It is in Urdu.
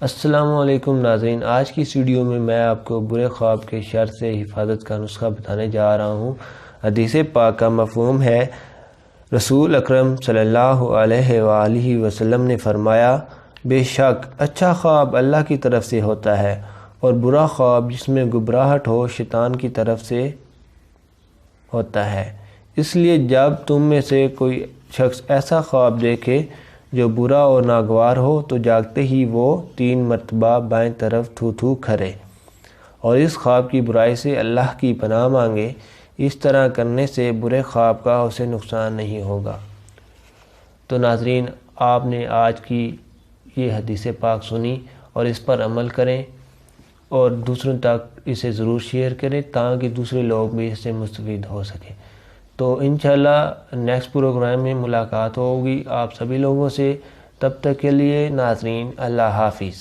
السلام علیکم ناظرین، آج کی اس ویڈیو میں میں آپ کو برے خواب کے شر سے حفاظت کا نسخہ بتانے جا رہا ہوں۔ حدیث پاک کا مفہوم ہے، رسول اکرم صلی اللہ علیہ وآلہ وسلم نے فرمایا، بے شک اچھا خواب اللہ کی طرف سے ہوتا ہے اور برا خواب جس میں گھبراہٹ ہو شیطان کی طرف سے ہوتا ہے۔ اس لیے جب تم میں سے کوئی شخص ایسا خواب دیکھے جو برا اور ناگوار ہو تو جاگتے ہی وہ 3 مرتبہ بائیں طرف تھو تھو کرے اور اس خواب کی برائی سے اللہ کی پناہ مانگے۔ اس طرح کرنے سے برے خواب کا اسے نقصان نہیں ہوگا۔ تو ناظرین، آپ نے آج کی یہ حدیث پاک سنی اور اس پر عمل کریں اور دوسروں تک اسے ضرور شیئر کریں تاکہ دوسرے لوگ بھی اس سے مستفید ہو سکیں۔ تو انشاءاللہ نیکسٹ پروگرام میں ملاقات ہوگی آپ سبھی لوگوں سے۔ تب تک کے لیے ناظرین، اللہ حافظ۔